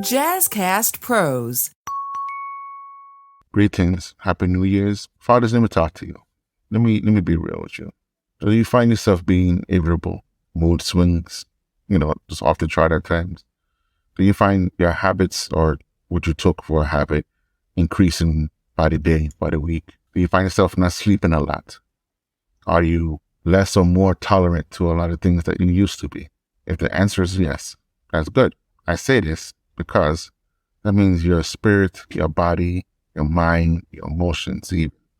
Jazzcast Pros. Greetings, Happy New Year's. Fathers, let me talk to you. Let me be real with you. Do you find yourself being irritable, mood swings, just off the chart at times? Do you find your habits or what you took for a habit increasing by the day, by the week? Do you find yourself not sleeping a lot? Are you less or more tolerant to a lot of things that you used to be? If the answer is yes, that's good. I say this because that means your spirit, your body, your mind, your emotions,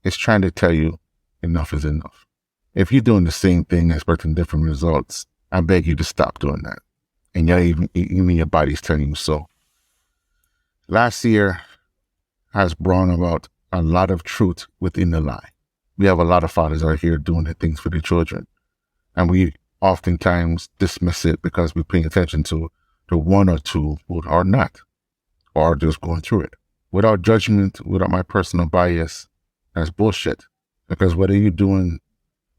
it's trying to tell you enough is enough. If you're doing the same thing, expecting different results, I beg you to stop doing that. And even your body's telling you so. Last year has brought about a lot of truth within the lie. We have a lot of fathers out here doing the things for their children. And we oftentimes dismiss it because we're paying attention to the one or two who are not, or just going through it. Without judgment, without my personal bias, that's bullshit. Because whether you're doing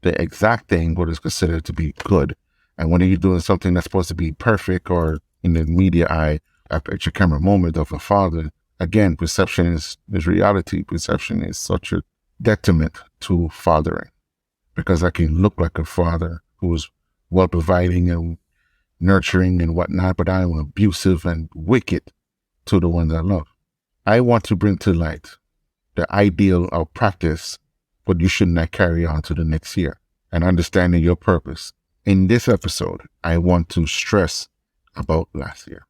the exact thing what is considered to be good, and whether you're doing something that's supposed to be perfect or in the media eye, a picture camera moment of a father, again, perception is reality. Perception is such a detriment to fathering. Because I can look like a father who is well providing and nurturing and whatnot, but I am abusive and wicked to the ones I love. I want to bring to light the ideal of practice, but you should not carry on to the next year, and understanding your purpose. In this episode, I want to stress about last year.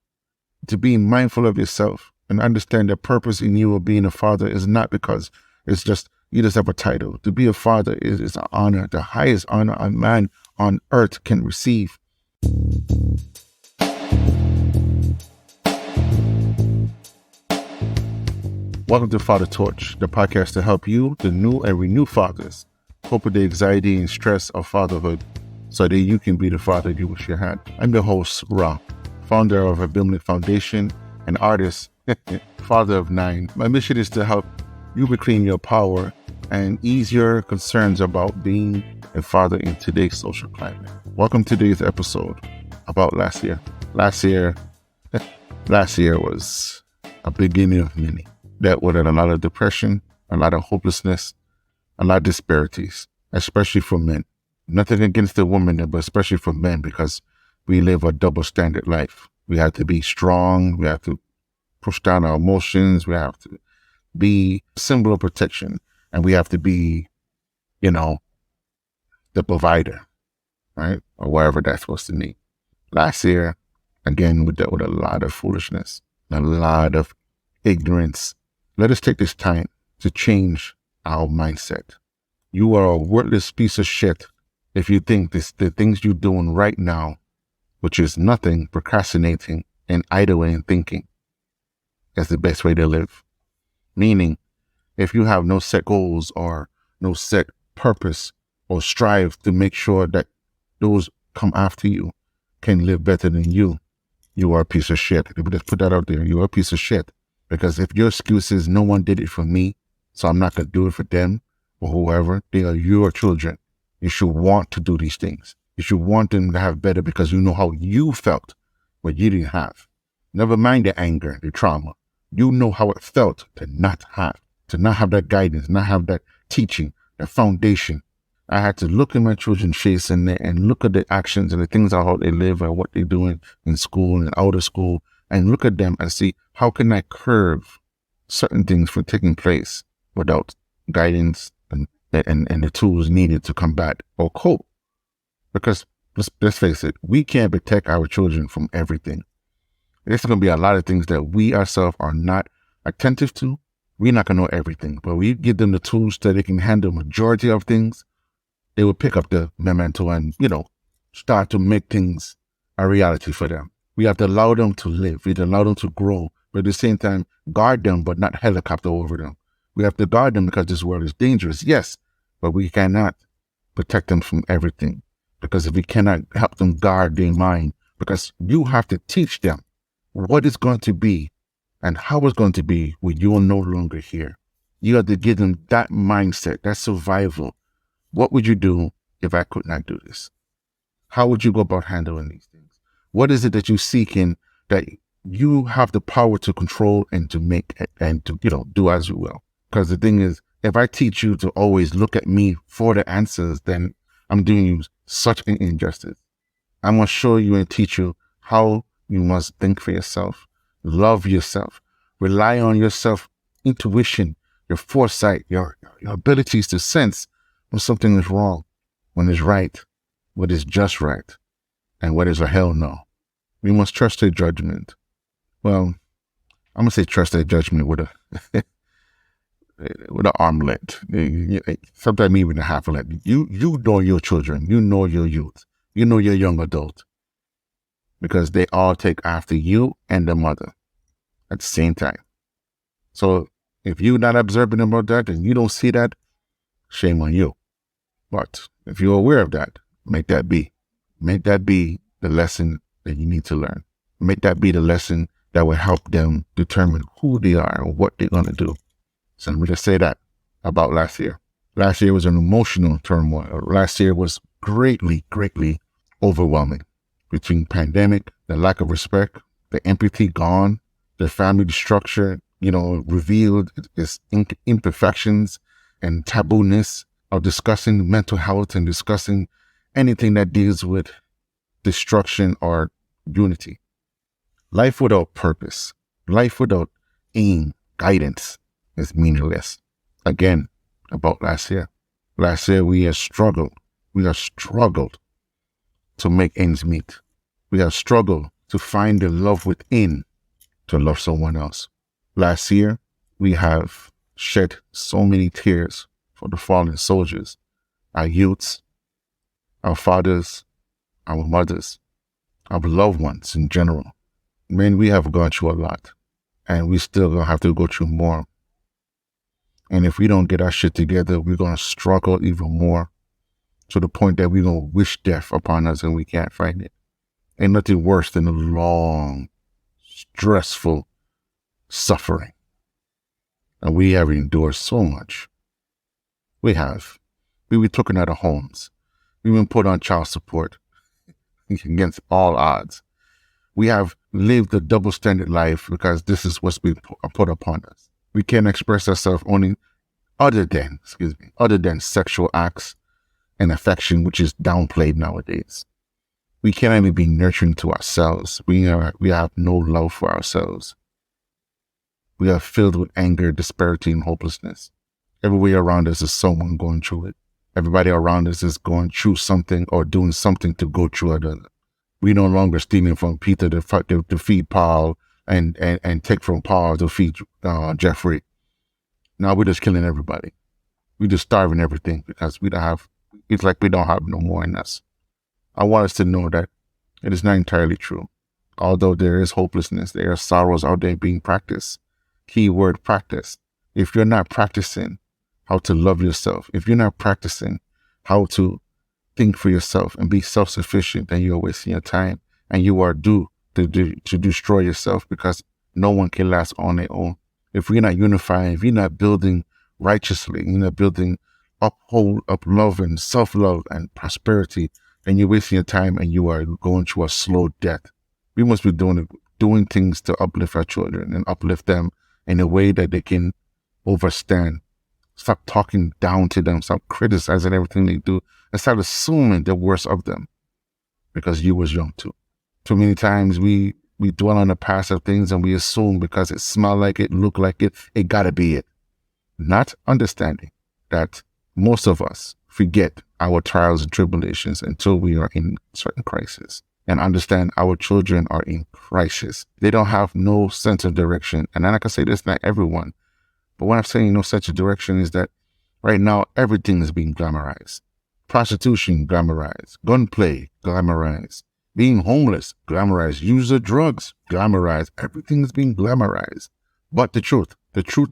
To be mindful of yourself and understand the purpose in you of being a father is not because it's just you just have a title. To be a father is an honor, the highest honor a man on earth can receive. Welcome to Father Torch, the podcast to help you, the new and renewed fathers, cope with the anxiety and stress of fatherhood so that you can be the father you wish you had. I'm the host, Ra, founder of Abimelech Foundation and artist, father of 9. My mission is to help you reclaim your power and ease your concerns about being a father in today's social climate. Welcome to today's episode about last year. Last year was a beginning of many. That with a lot of depression, a lot of hopelessness, a lot of disparities, especially for men. Nothing against the women, but especially for men, because we live a double standard life. We have to be strong. We have to push down our emotions. We have to be a symbol of protection. And we have to be, the provider, right? Or whatever that's supposed to mean. Last year, again, we dealt with a lot of foolishness, a lot of ignorance. Let us take this time to change our mindset. You are a worthless piece of shit if you think the things you're doing right now, which is nothing, procrastinating and idling and thinking, is the best way to live. Meaning, if you have no set goals or no set purpose or strive to make sure that those come after you can live better than you, you are a piece of shit. If we just put that out there, you are a piece of shit. Because if your excuse is no one did it for me, so I'm not going to do it for them or whoever, they are your children. You should want to do these things. You should want them to have better because you know how you felt what you didn't have. Never mind the anger, the trauma. You know how it felt to not have that guidance, not have that teaching, that foundation. I had to look at my children's face and look at the actions and the things how they live and what they're doing in school and out of school, and look at them and see how can I curve certain things from taking place without guidance and the tools needed to combat or cope. Because let's face it, we can't protect our children from everything. There's going to be a lot of things that we ourselves are not attentive to. We're not going to know everything, but we give them the tools so they can handle majority of things. They will pick up the memento and, start to make things a reality for them. We have to allow them to live. We have to allow them to grow, but at the same time, guard them, but not helicopter over them. We have to guard them because this world is dangerous, yes, but we cannot protect them from everything. Because if we cannot help them guard their mind, because you have to teach them what it's going to be and how it's going to be when you are no longer here. You have to give them that mindset, that survival. What would you do if I could not do this? How would you go about handling these things? What is it that you're seeking that you have the power to control and to make and to, do as you will. Because the thing is, if I teach you to always look at me for the answers, then I'm doing you such an injustice. I'm going to show you and teach you how you must think for yourself, love yourself, rely on your self intuition, your foresight, your abilities to sense when something is wrong, when it's right, what is just right, and what is a hell no. We must trust their judgment. Well, I'm going to say trust their judgment with a with an armlet, sometimes even a half a leg. You know your children, you know your youth, you know your young adult, because they all take after you and the mother at the same time. So if you're not observing about that and you don't see that, shame on you. But if you're aware of that, make that be. Make that be the lesson that you need to learn. Make that be the lesson that will help them determine who they are and what they're going to do. So let me just say that about last year. Last year was an emotional turmoil. Last year was greatly, greatly overwhelming. Between pandemic, the lack of respect, the empathy gone, the family structure, revealed its imperfections and tabooness of discussing mental health and discussing anything that deals with destruction or unity. Life without purpose, life without aim, guidance is meaningless. Again, about last year. Last year we have struggled. We have struggled to make ends meet. We have struggled to find the love within to love someone else. Last year, we have shed so many tears for the fallen soldiers, our youths, our fathers, our mothers, our loved ones in general. Man, we have gone through a lot, and we still gonna have to go through more. And if we don't get our shit together, we're gonna struggle even more to the point that we're gonna wish death upon us and we can't find it. Ain't nothing worse than a long, stressful suffering. And we have endured so much. We have. We were taken out of homes. We've been put on child support against all odds. We have lived a double standard life because this is what's been put upon us. We can't express ourselves only other than sexual acts and affection, which is downplayed nowadays. We can't even be nurturing to ourselves. We have no love for ourselves. We are filled with anger, disparity, and hopelessness. Everywhere around us is someone going through it. Everybody around us is going through something or doing something to go through it. We no longer stealing from Peter to feed Paul and take from Paul to feed Jeffrey. Now we're just killing everybody. We're just starving everything because it's like we don't have no more in us. I want us to know that it is not entirely true. Although there is hopelessness, there are sorrows out there being practiced. Key word, practice. If you're not practicing how to love yourself, if you're not practicing how to think for yourself and be self-sufficient, then you're wasting your time and you are due to destroy yourself because no one can last on their own. If we're not unifying, if you're not building righteously, you're not building up love and self-love and prosperity, then you're wasting your time and you are going through a slow death. We must be doing things to uplift our children and uplift them in a way that they can overstand. Stop talking down to them. Stop criticizing everything they do. And start assuming the worst of them because you was young too. Too many times we dwell on the past of things and we assume because it smelled like it, looked like it gotta be it. Not understanding that most of us forget our trials and tribulations until we are in certain crisis. And understand our children are in crisis. They don't have no sense of direction. And I can say this, not everyone. But when I'm saying no sense of direction is that right now, everything is being glamorized. Prostitution, glamorized. Gunplay, glamorized. Being homeless, glamorized. Use of drugs, glamorized. Everything is being glamorized. But the truth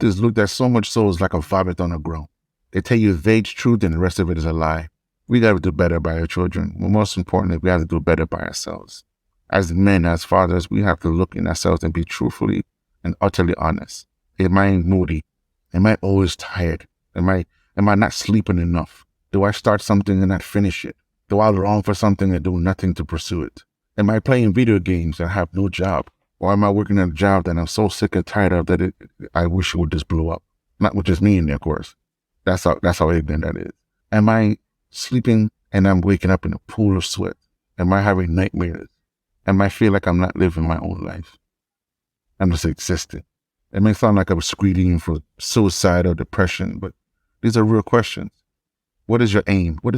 is looked at so much so it's like a vomit on the ground. They tell you vague truth and the rest of it is a lie. We got to do better by our children. But most importantly, we have to do better by ourselves. As men, as fathers, we have to look in ourselves and be truthfully and utterly honest. Am I moody? Am I always tired? Am I not sleeping enough? Do I start something and not finish it? Do I long for something and do nothing to pursue it? Am I playing video games and have no job? Or am I working at a job that I'm so sick and tired of that I wish it would just blow up? Not with just me in there, of course. That's how ignorant that is. Am I sleeping and I'm waking up in a pool of sweat? Am I having nightmares? Am I feel like I'm not living my own life? I'm just existing. It may sound like I'm screaming for suicide or depression, but these are real questions. What is your aim? What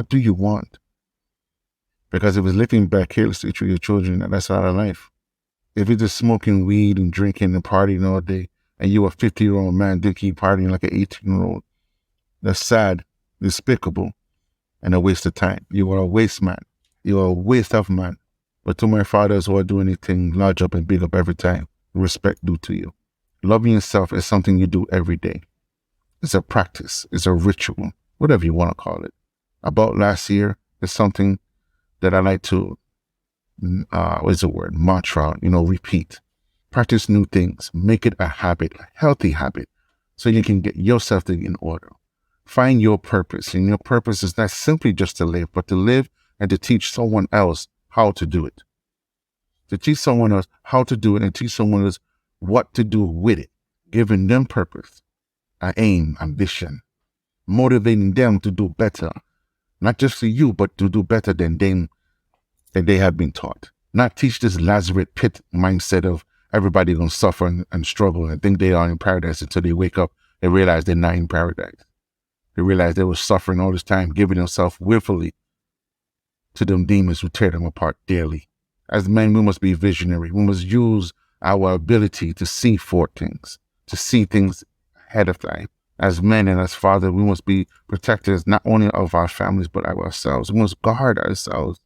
do you want? Because if it's living back carelessly through your children, that's not a life. If you're just smoking weed and drinking and partying all day, and you're a 50-year-old man that keep partying like an 18-year-old, that's sad, despicable, and a waste of time. You are a waste man. You are a waste of man. But to my fathers who are doing anything large up and big up every time, respect due to you. Loving yourself is something you do every day. It's a practice. It's a ritual, whatever you want to call it. About last year, it's something that I like to, mantra, repeat. Practice new things. Make it a habit, a healthy habit, so you can get yourself in order. Find your purpose. And your purpose is not simply just to live, but to live and to teach someone else how to do it. To teach someone else how to do it and teach someone else what to do with it. Giving them purpose, an aim, ambition. Motivating them to do better. Not just for you, but to do better than they have been taught. Not teach this Lazarus pit mindset of everybody going to suffer and struggle and think they are in paradise until they wake up and realize they're not in paradise. They realize they were suffering all this time, giving themselves willfully to them demons who tear them apart daily. As men, we must be visionary. We must use our ability to see forth things, to see things ahead of time. As men and as fathers, we must be protectors not only of our families, but of ourselves. We must guard ourselves.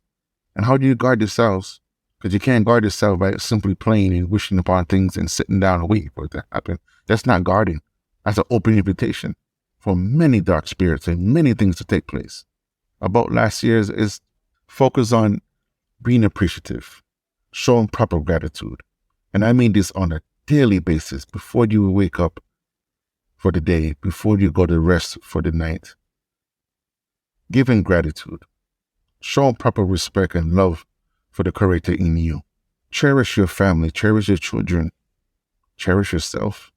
And how do you guard yourselves? Because you can't guard yourself by simply playing and wishing upon things and sitting down and waiting for it to happen. That's not guarding. That's an open invitation for many dark spirits and many things to take place. About last year's is focus on being appreciative, showing proper gratitude. And I mean this on a daily basis before you wake up for the day, before you go to rest for the night. Giving gratitude, showing proper respect and love for the Creator in you. Cherish your family, cherish your children, cherish yourself.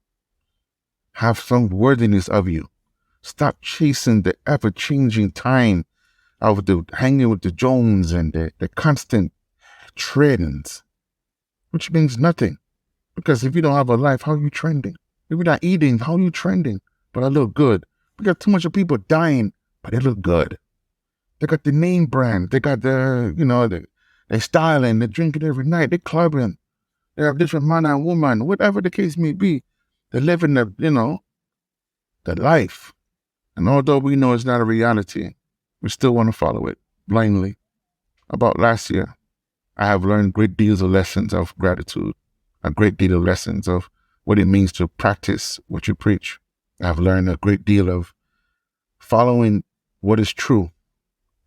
Have some worthiness of you. Stop chasing the ever-changing time of the hanging with the Jones and the constant trends, which means nothing. Because if you don't have a life, how are you trending? If you're not eating, how are you trending? But I look good. We got too much of people dying, but they look good. They got the name brand. They got they're styling, they're drinking every night, they're clubbing. They have different man and woman, whatever the case may be. They're living the life. And although we know it's not a reality, we still want to follow it blindly. About last year, I have learned great deals of lessons of gratitude, a great deal of lessons of what it means to practice what you preach. I've learned a great deal of following what is true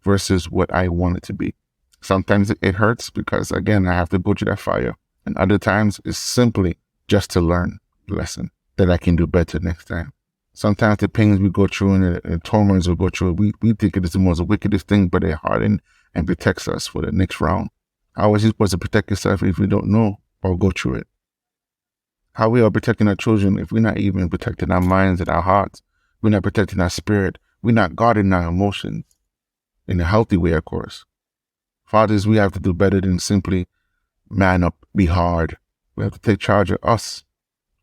versus what I want it to be. Sometimes it hurts because, again, I have to go through that fire. And other times it's simply just to learn the lesson that I can do better next time. Sometimes the pains we go through and the torments we go through, we think it is the most wickedest thing, but it hardens and protects us for the next round. How is you supposed to protect yourself if we don't know or go through it? How we are protecting our children if we're not even protecting our minds and our hearts? We're not protecting our spirit. We're not guarding our emotions in a healthy way, of course. Fathers, we have to do better than simply man up, be hard. We have to take charge of us.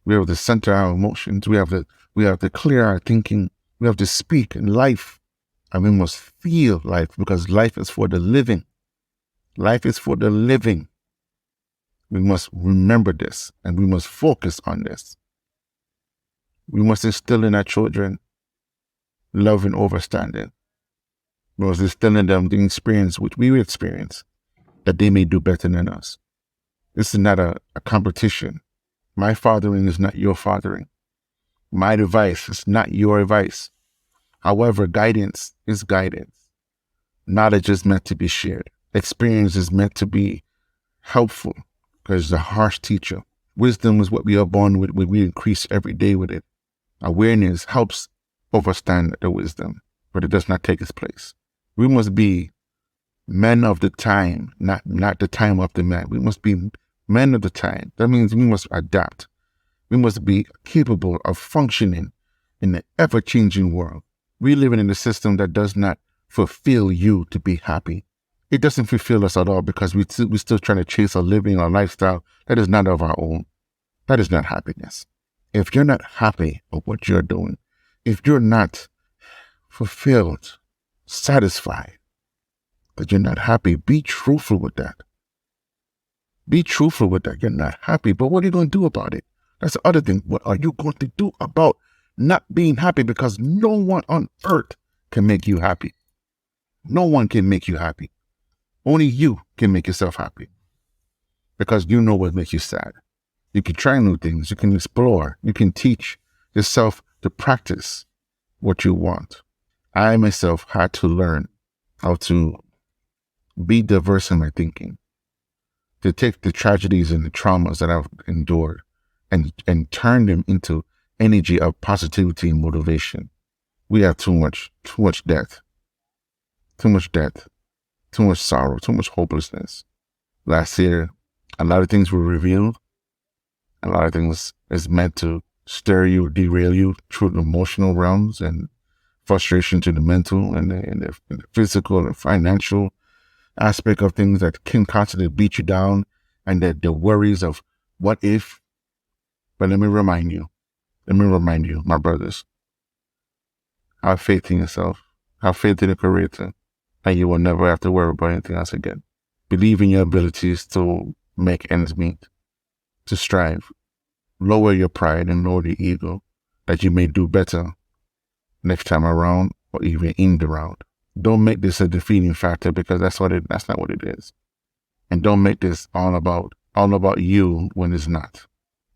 We have to center our emotions. We have to clear our thinking. We have to speak in life. And we must feel life because life is for the living. Life is for the living. We must remember this and we must focus on this. We must instill in our children love and understanding. We must instill in them the experience which we experience, that they may do better than us. This is not a competition. My fathering is not your fathering. My advice is not your advice. However, guidance is guidance. Knowledge is meant to be shared. Experience is meant to be helpful because it's a harsh teacher. Wisdom is what we are born with. We increase every day with it. Awareness helps overstand the wisdom, but it does not take its place. We must be men of the time, not the time of the man. We must be men of the time. That means we must adapt. We must be capable of functioning in the ever-changing world. We live in a system that does not fulfill you to be happy. It doesn't fulfill us at all because we're still trying to chase a living or lifestyle that is not of our own. That is not happiness. If you're not happy with what you're doing, if you're not fulfilled, satisfied, that you're not happy, be truthful with that. Be truthful with that. You're not happy, but what are you going to do about it? That's the other thing. What are you going to do about not being happy? Because no one on earth can make you happy. No one can make you happy. Only you can make yourself happy. Because you know what makes you sad. You can try new things. You can explore. You can teach yourself to practice what you want. I myself had to learn how to be diverse in my thinking, to take the tragedies and the traumas that I've endured and turn them into energy of positivity and motivation. We have too much death, too much sorrow, too much hopelessness. Last year, a lot of things were revealed. A lot of things is meant to stir you, derail you through the emotional realms and frustration to the mental and the physical and financial aspect of things that can constantly beat you down, and the worries of what if. But let me remind you, my brothers, have faith in yourself, have faith in the Creator, and you will never have to worry about anything else again. Believe in your abilities to make ends meet, to strive. Lower your pride and lower the ego, that you may do better next time around or even in the round. Don't make this a defeating factor, because that's not what it is. And don't make this all about you when it's not.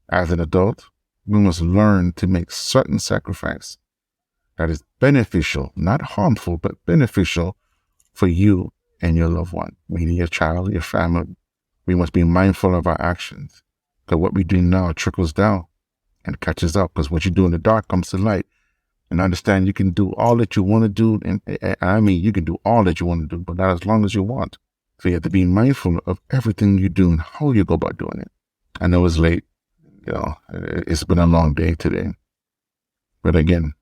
As an adult, we must learn to make certain sacrifice that is beneficial, not harmful, but beneficial for you and your loved one, meaning your child, your family. We must be mindful of our actions, because what we do now trickles down and catches up, because what you do in the dark comes to light. And understand you can do all that you want to do, and I mean you can do all that you want to do, but not as long as you want. So you have to be mindful of everything you do and how you go about doing it. I know it's late, it's been a long day today. But again,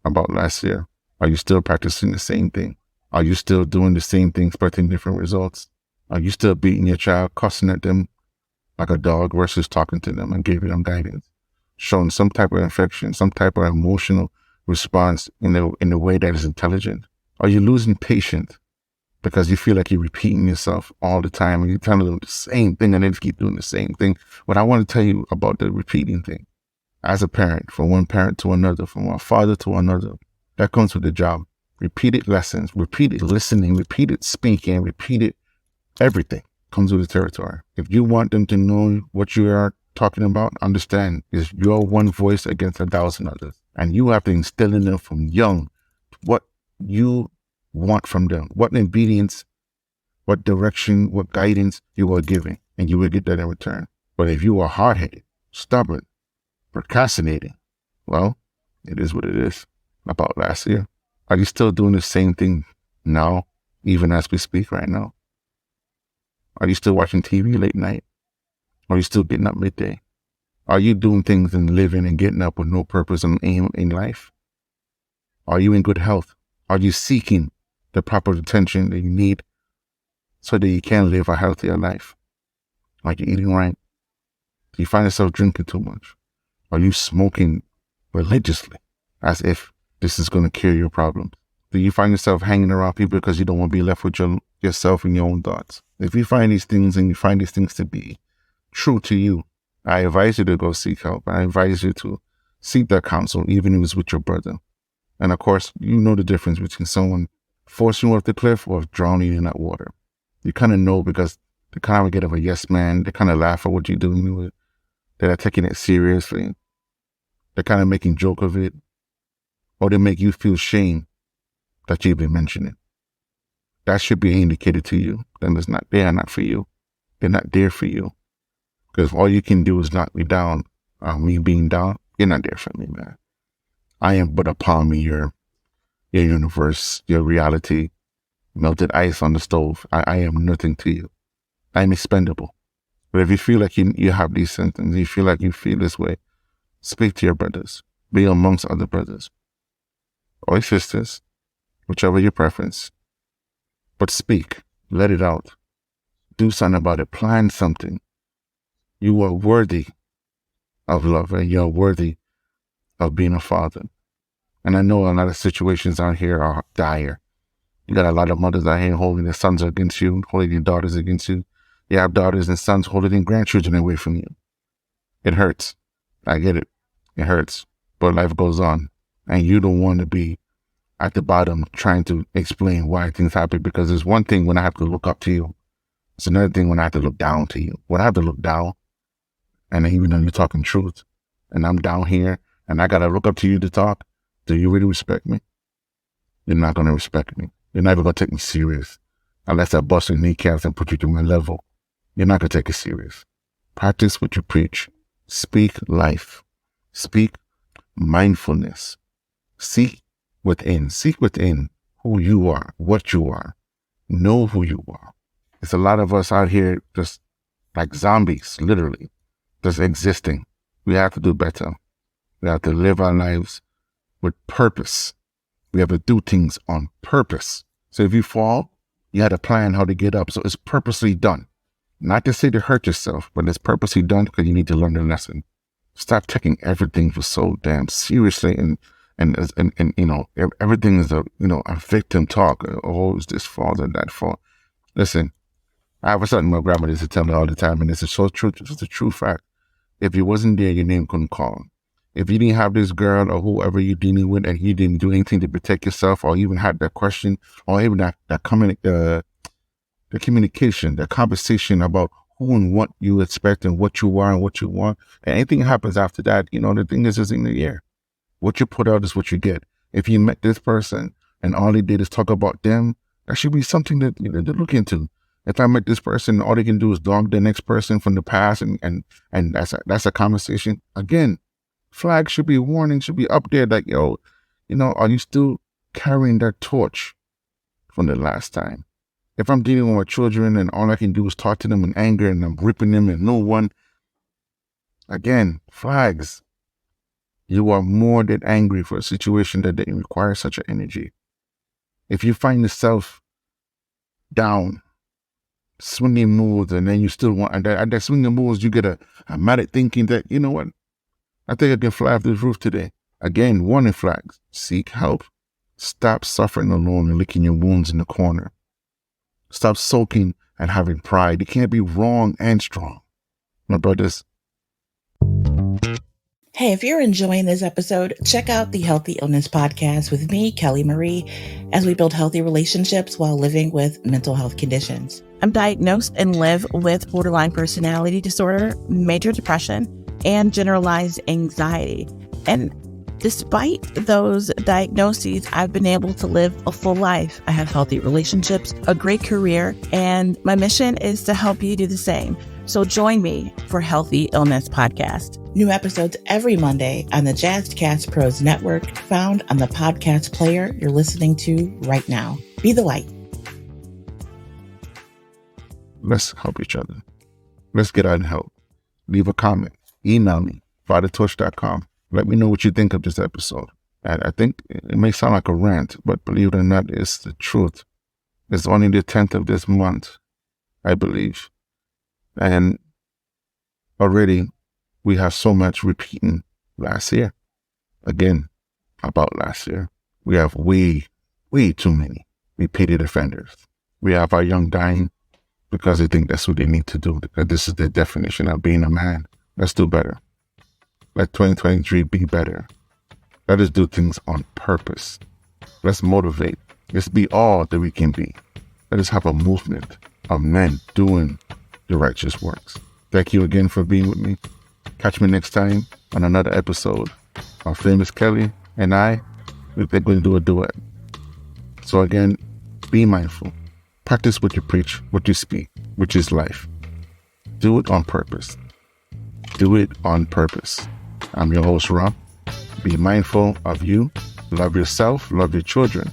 about last year, are you still practicing the same thing? Are you still doing the same thing, expecting different results? Are you still beating your child, cussing at them like a dog versus talking to them and giving them guidance, showing some type of affection, some type of emotional response in a way that is intelligent? Are you losing patience because you feel like you're repeating yourself all the time and you're telling them the same thing and they just keep doing the same thing? What I want to tell you about the repeating thing, as a parent, from one parent to another, from one father to another, that comes with the job. Repeated lessons, repeated listening, repeated speaking, repeated everything comes with the territory. If you want them to know what you are talking about, understand is your one voice against 1,000 others. And you have to instill in them from young what you want from them, what obedience, what direction, what guidance you are giving, and you will get that in return. But if you are hard-headed, stubborn, procrastinating, well, it is what it is. About last year, are you still doing the same thing now, even as we speak right now? Are you still watching TV late night? Are you still getting up midday? Are you doing things and living and getting up with no purpose and aim in life? Are you in good health? Are you seeking the proper attention that you need so that you can live a healthier life? Are you eating right? Do you find yourself drinking too much? Are you smoking religiously as if this is going to cure your problems? Do you find yourself hanging around people because you don't want to be left with yourself and your own thoughts? If you find these things and you find these things to be true to you, I advise you to go seek help. I advise you to seek that counsel, even if it's with your brother. And of course, you know the difference between someone forcing you off the cliff or drowning in that water. You kind of know, because they kind of get of a yes man. They kind of laugh at what you're doing with it. They're not taking it seriously. They're kind of making joke of it. Or they make you feel shame that you even mention it. That should be indicated to you. They are not for you. They're not there for you. Because all you can do is knock me down. Me being down, you're not there for me, man. I am but a pawn in your universe, your reality, melted ice on the stove. I am nothing to you. I am expendable. But if you feel like you have these symptoms, you feel like you feel this way, speak to your brothers. Be amongst other brothers or sisters, whichever your preference. But speak. Let it out. Do something about it. Plan something. You are worthy of love, and you're worthy of being a father. And I know a lot of situations out here are dire. You got a lot of mothers out here holding their sons against you, holding their daughters against you. You have daughters and sons holding their grandchildren away from you. It hurts. I get it. It hurts. But life goes on. And you don't want to be at the bottom trying to explain why things happen, because there's one thing when I have to look up to you. It's another thing when I have to look down to you. When I have to look down, and even though you're talking truth, and I'm down here, and I got to look up to you to talk, do you really respect me? You're not going to respect me. You're not even going to take me serious unless I bust your kneecaps and put you to my level. You're not going to take it serious. Practice what you preach. Speak life. Speak mindfulness. Seek within who you are, what you are. Know who you are. There's a lot of us out here just like zombies, literally, just existing. We have to do better. We have to live our lives with purpose. We have to do things on purpose. So if you fall, you had a plan how to get up. So it's purposely done. Not to say to hurt yourself, but it's purposely done because you need to learn the lesson. Stop taking everything for so damn seriously, and you know, everything is a victim talk. Oh, is this fault or that fault? Listen, I have something my grandma used to tell me all the time, and it's so true. It's a true fact. If you wasn't there, your name couldn't call. If you didn't have this girl or whoever you're dealing with, and you didn't do anything to protect yourself, or even had that question, or even the communication, the conversation about who and what you expect and what you are and what you want, and anything happens after that, the thing is in the air. What you put out is what you get. If you met this person and all they did is talk about them, that should be something that to look into. If I met this person, all they can do is dog the next person from the past, and that's a conversation. Again, flag should be warning, should be up there like, are you still carrying that torch from the last time? If I'm dealing with my children and all I can do is talk to them in anger and I'm ripping them and no one, again, flags. You are more than angry for a situation that didn't require such an energy. If you find yourself down, swinging moves, and then you still want, and at that swinging moves, you get a mad at thinking that, you know what, I think I can fly off this roof today. Again, warning flags. Seek help. Stop suffering alone and licking your wounds in the corner. Stop sulking and having pride. You can't be wrong and strong. My brothers. Hey, if you're enjoying this episode, check out the Healthy Illness Podcast with me, Kelly Marie, as we build healthy relationships while living with mental health conditions. I'm diagnosed and live with borderline personality disorder, major depression, and generalized anxiety. And despite those diagnoses, I've been able to live a full life. I have healthy relationships, a great career, and my mission is to help you do the same. So join me for Healthy Illness Podcast. New episodes every Monday on the Jazzcast Pros Network, found on the podcast player you're listening to right now. Be the light. Let's help each other. Let's get out and help. Leave a comment. Email me, fathertorch.com. Let me know what you think of this episode. And I think it may sound like a rant, but believe it or not, it's the truth. It's only the 10th of this month, I believe. And already we have so much repeating last year. Again, about last year. We have way too many repeated offenders. We have our young dying because they think that's what they need to do, because this is the definition of being a man. Let's do better. Let 2023 be better. Let us do things on purpose. Let's motivate. Let's be all that we can be. Let us have a movement of men doing the righteous works. Thank you again for being with me. Catch me next time on another episode of Famous Kelly and we're going to do a duet. So again, be mindful. Practice what you preach, what you speak, which is life. Do it on purpose. Do it on purpose. I'm your host, Rob. Be mindful of you. Love yourself, love your children,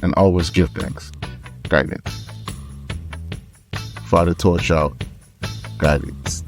and always give thanks. Guidance. Father Torch out. guidance.